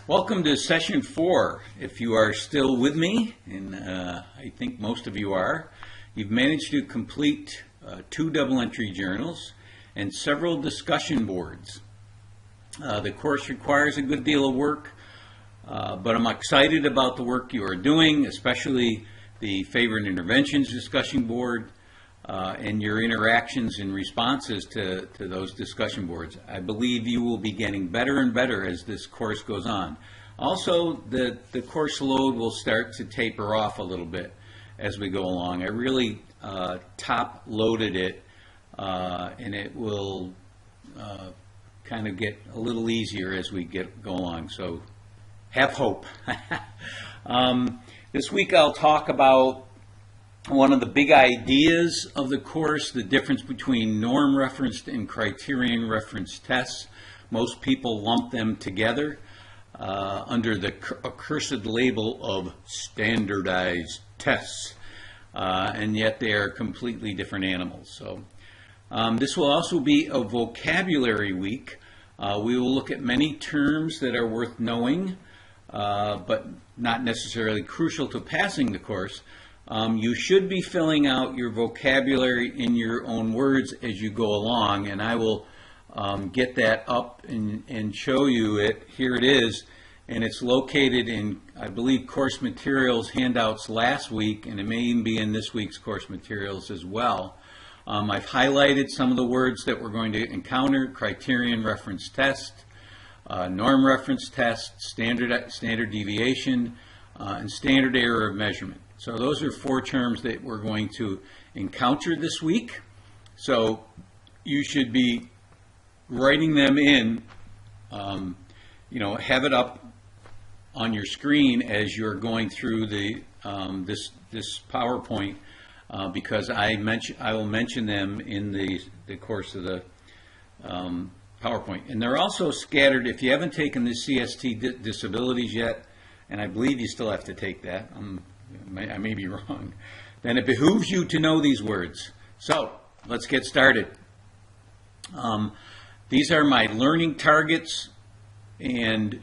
Welcome to session 4. If you are still with me, and I think most of you are, you've managed to complete 2 double entry journals and several discussion boards. The course requires a good deal of work, but I'm excited about the work you are doing, especially the favorite interventions discussion board and your interactions and responses to those discussion boards. I believe you will be getting better and better as this course goes on. Also, the course load will start to taper off a little bit as we go along. I really top loaded it and it will kind of get a little easier as we go along, so have hope. This week I'll talk about one of the big ideas of the course, the difference between norm referenced and criterion referenced tests. Most people lump them together under the accursed label of standardized tests, and yet they are completely different animals. So this will also be a vocabulary week. We will look at many terms that are worth knowing, but not necessarily crucial to passing the course. You should be filling out your vocabulary in your own words as you go along, and I will get that up and show you it. Here it is, and it's located in, I believe, course materials handouts last week, and it may even be in this week's course materials as well. I've highlighted some of the words that we're going to encounter: criterion reference test, norm reference test, standard deviation, and standard error of measurement. So those are 4 terms that we're going to encounter this week. So you should be writing them in, have it up on your screen as you're going through the this PowerPoint, because I will mention them in the course of the PowerPoint. And they're also scattered. If you haven't taken the CST disabilities yet, and I believe you still have to take that, I may be wrong, then it behooves you to know these words. So let's get started. These are my learning targets, and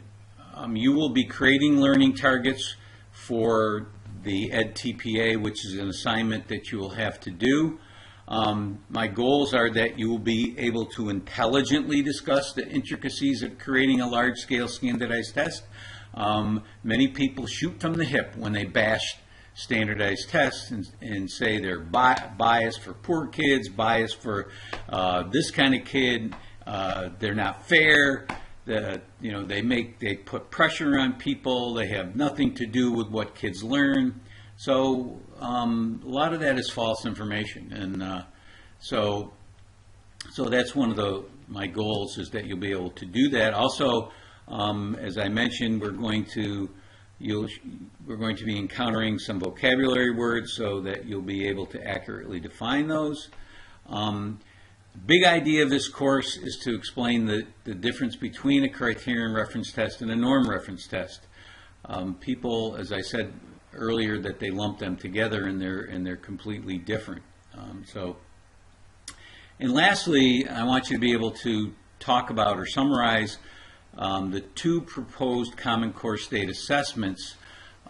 you will be creating learning targets for the EdTPA, which is an assignment that you will have to do. My goals are that you will be able to intelligently discuss the intricacies of creating a large-scale standardized test. Many people shoot from the hip when they bash standardized tests and say they're biased for poor kids, biased for this kind of kid. They're not fair. They put pressure on people. They have nothing to do with what kids learn. So a lot of that is false information, and so that's one of my goals, is that you'll be able to do that. Also, as I mentioned, we're going to be encountering some vocabulary words so that you'll be able to accurately define those. Big idea of this course is to explain the difference between a criterion reference test and a norm reference test. People, as I said earlier, that they lump them together, and they're completely different. And lastly, I want you to be able to talk about or summarize the 2 proposed Common Core State assessments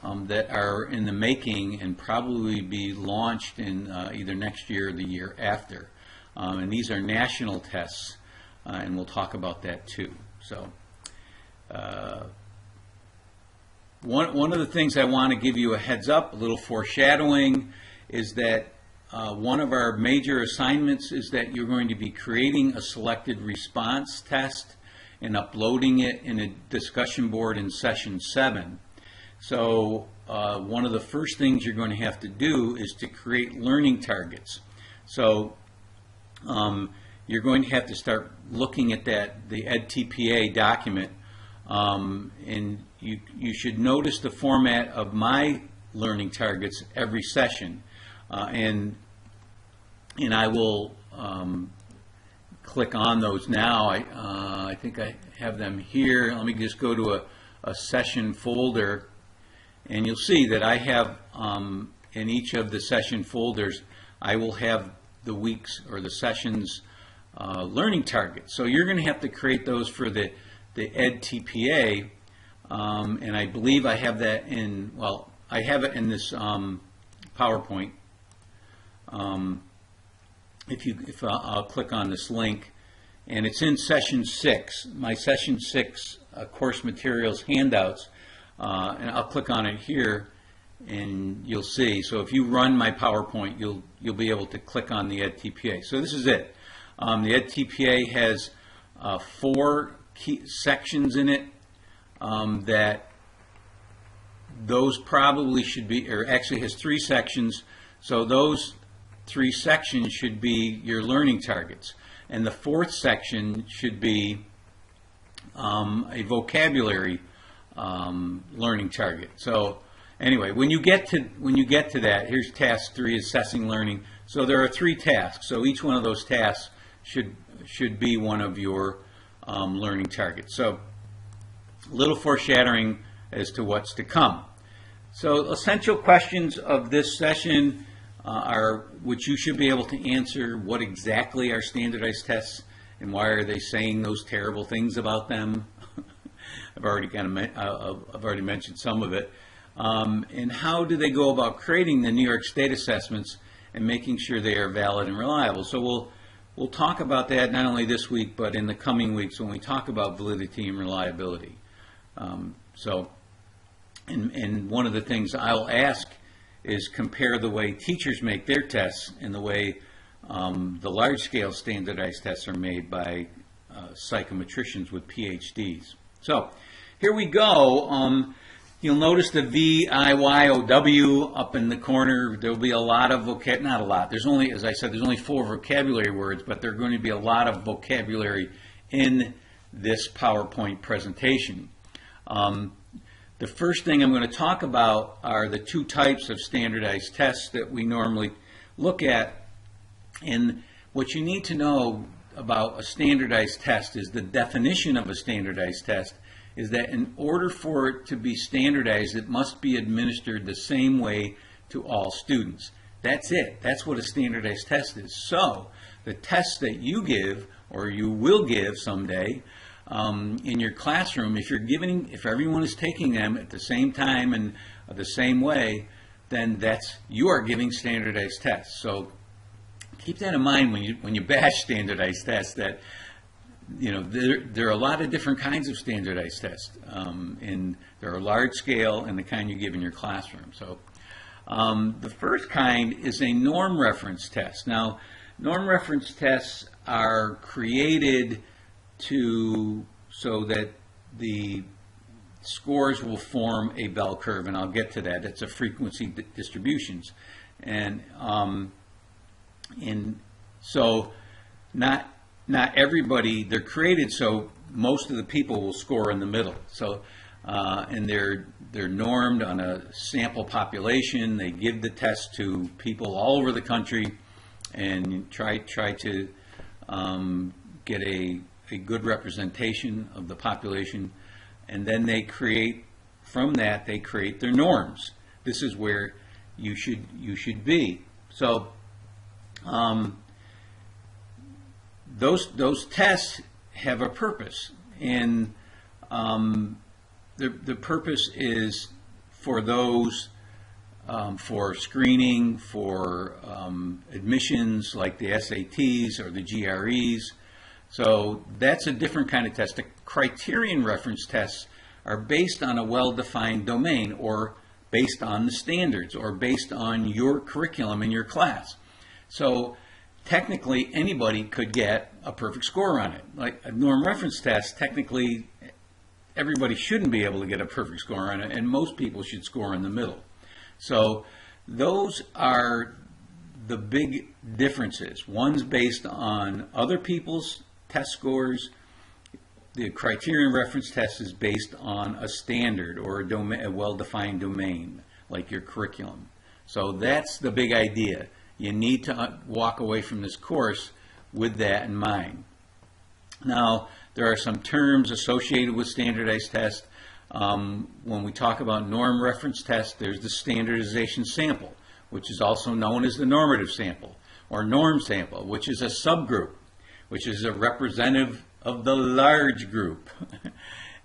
that are in the making and probably be launched in either next year or the year after. And these are national tests, and we'll talk about that too. So one of the things I want to give you a heads up, a little foreshadowing, is that one of our major assignments is that you're going to be creating a selected response test and uploading it in a discussion board in session 7. So one of the first things you're going to have to do is to create learning targets. So you're going to have to start looking at the EdTPA document, and you should notice the format of my learning targets every session, and I will click on those now. I think I have them here. Let me just go to a session folder, and you'll see that I have in each of the session folders, I will have the week's or the session's learning targets. So you're going to have to create those for the EdTPA, And I believe I have that in, well, I have it in this PowerPoint. If I'll click on this link, and it's in session 6, my session 6 course materials handouts, and I'll click on it here, and you'll see. So if you run my PowerPoint, you'll be able to click on the EdTPA. So this is it. The EdTPA has 4 key sections in it that those probably should be, or actually has 3 sections. So those 3 sections should be your learning targets, and the 4th section should be a vocabulary learning target. So anyway, when you get to that, here's task 3, assessing learning. So there are 3 tasks. So each one of those tasks should be one of your learning targets. So a little foreshadowing as to what's to come. So essential questions of this session are, which you should be able to answer: what exactly are standardized tests, and why are they saying those terrible things about them? I've already mentioned some of it. And how do they go about creating the New York State assessments and making sure they are valid and reliable? So we'll talk about that not only this week, but in the coming weeks when we talk about validity and reliability. And one of the things I'll ask is compare the way teachers make their tests and the way the large-scale standardized tests are made by psychometricians with PhDs. So here we go. You'll notice the VIYOW up in the corner. There'll be a lot of not a lot. There's only, as I said, there's only 4 vocabulary words, but there are going to be a lot of vocabulary in this PowerPoint presentation. The first thing I'm going to talk about are the 2 types of standardized tests that we normally look at. And what you need to know about a standardized test is the definition of a standardized test is that in order for it to be standardized, it must be administered the same way to all students. That's it. That's what a standardized test is. So the tests that you give, or you will give someday, in your classroom, if everyone is taking them at the same time and the same way, then you are giving standardized tests. So keep that in mind when you bash standardized tests, that there are a lot of different kinds of standardized tests, and there are large scale and the kind you give in your classroom. So the first kind is a norm reference test. Now, norm reference tests are created so that the scores will form a bell curve, and I'll get to that. It's a frequency distributions, and so not everybody, they're created so most of the people will score in the middle. So and they're normed on a sample population. They give the test to people all over the country and try to get a good representation of the population, and then they create their norms. This is where you should be. So those tests have a purpose, and the purpose is for those for screening, for admissions like the SATs or the GREs. So that's a different kind of test. The criterion reference tests are based on a well-defined domain, or based on the standards, or based on your curriculum in your class. So technically anybody could get a perfect score on it. Like a norm reference test, technically everybody shouldn't be able to get a perfect score on it, and most people should score in the middle. So those are the big differences. One's based on other people's test scores. The criterion reference test is based on a standard or a well-defined domain, like your curriculum. So that's the big idea. You need to walk away from this course with that in mind. Now, there are some terms associated with standardized tests. When we talk about norm reference tests, there's the standardization sample, which is also known as the normative sample, or norm sample, which is a subgroup, which is a representative of the large group.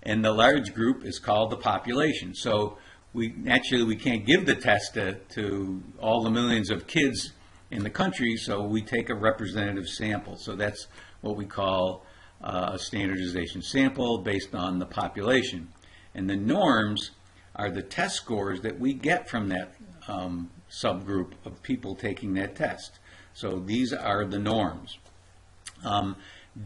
and the large group is called the population. So naturally we can't give the test to all the millions of kids in the country, so we take a representative sample. So that's what we call a standardization sample based on the population. And the norms are the test scores that we get from that subgroup of people taking that test. So these are the norms.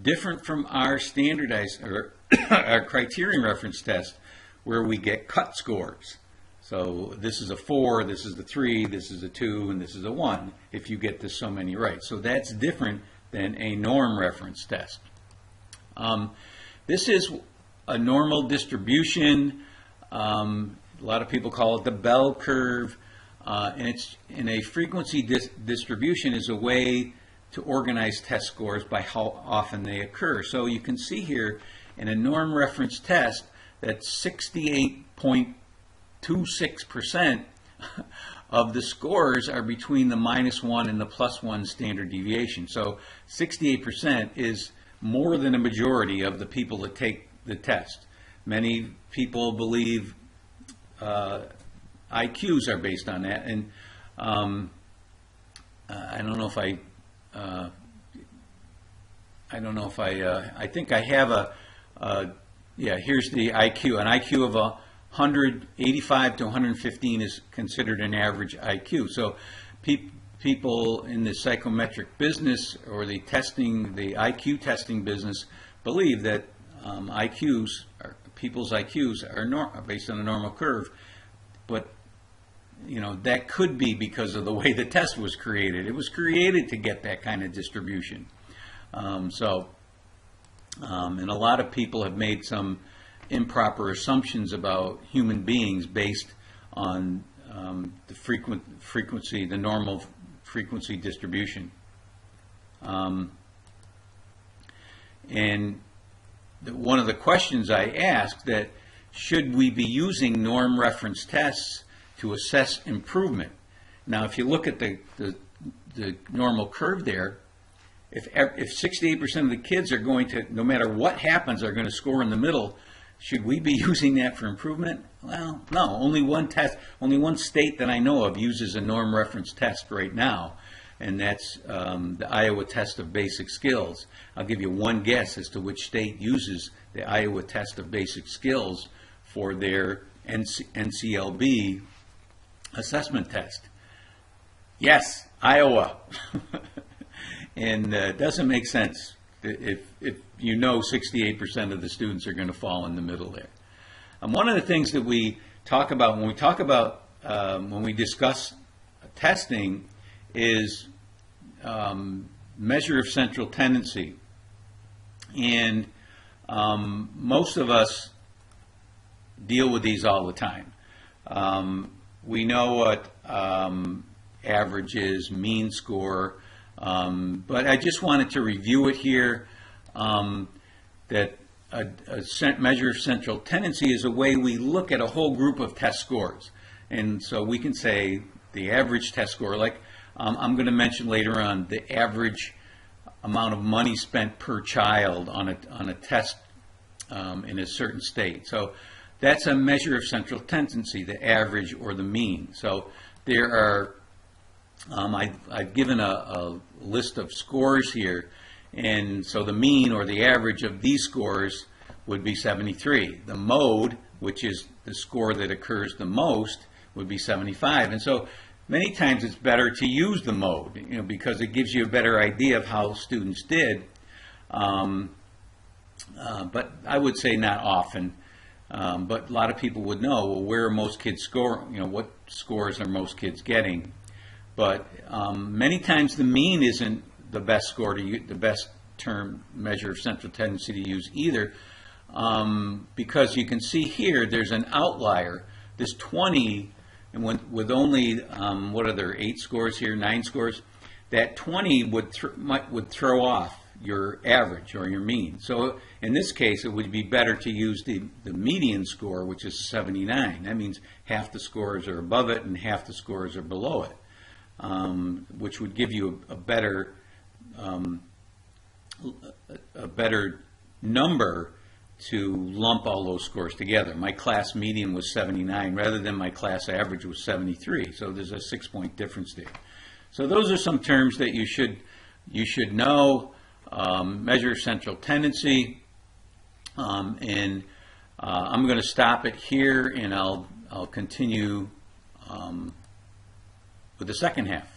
Different from our standardized or our criterion reference test, where we get cut scores. So this is a 4, this is a 3, this is a 2, and this is a 1 if you get this so many right. So that's different than a norm reference test. This is a normal distribution. A lot of people call it the bell curve. And it's in a frequency distribution is a way to organize test scores by how often they occur. So you can see here in a norm reference test that 68.26% of the scores are between the -1 and the +1 standard deviation. So 68% is more than a majority of the people that take the test. Many people believe IQs are based on that, and I don't know if I think I have yeah, here's the IQ. An IQ of 185 to 115 is considered an average IQ. So people in the psychometric business or the IQ testing business believe that people's IQs are based on a normal curve, but that could be because of the way the test was created. It was created to get that kind of distribution. And a lot of people have made some improper assumptions about human beings based on the frequency, the normal frequency distribution. And one of the questions I asked that should we be using norm reference tests to assess improvement? Now, if you look at the normal curve there, if 68% of the kids are going to, no matter what happens, are going to score in the middle, should we be using that for improvement? Well, no. Only one state that I know of uses a norm reference test right now, and that's the Iowa Test of Basic Skills. I'll give you one guess as to which state uses the Iowa Test of Basic Skills for their NCLB assessment test. Yes, Iowa. And it doesn't make sense if 68% of the students are going to fall in the middle there. One of the things that we talk about when we discuss testing is measure of central tendency. And most of us deal with these all the time. We know what average is, mean score, but I just wanted to review it here, that a measure of central tendency is a way we look at a whole group of test scores. And so we can say the average test score, like I'm going to mention later on, the average amount of money spent per child on a test in a certain state. So that's a measure of central tendency, the average or the mean. So there are, I've given a list of scores here, and so the mean or the average of these scores would be 73. The mode, which is the score that occurs the most, would be 75. And so many times it's better to use the mode, because it gives you a better idea of how students did. But I would say not often. But a lot of people would know, well, where are most kids scoring? What scores are most kids getting? But many times the mean isn't the best score to use, the best term measure of central tendency to use either, because you can see here there's an outlier. This 20, and with only what are there, 8 scores here, 9 scores, that 20 would throw off your average or your mean. So in this case, it would be better to use the median score, which is 79. That means half the scores are above it and half the scores are below it, which would give you a better number to lump all those scores together. My class median was 79 rather than my class average was 73. So there's a 6-point difference there. So those are some terms that you should know. Measure central tendency, and I'm going to stop it here, and I'll continue with the second half.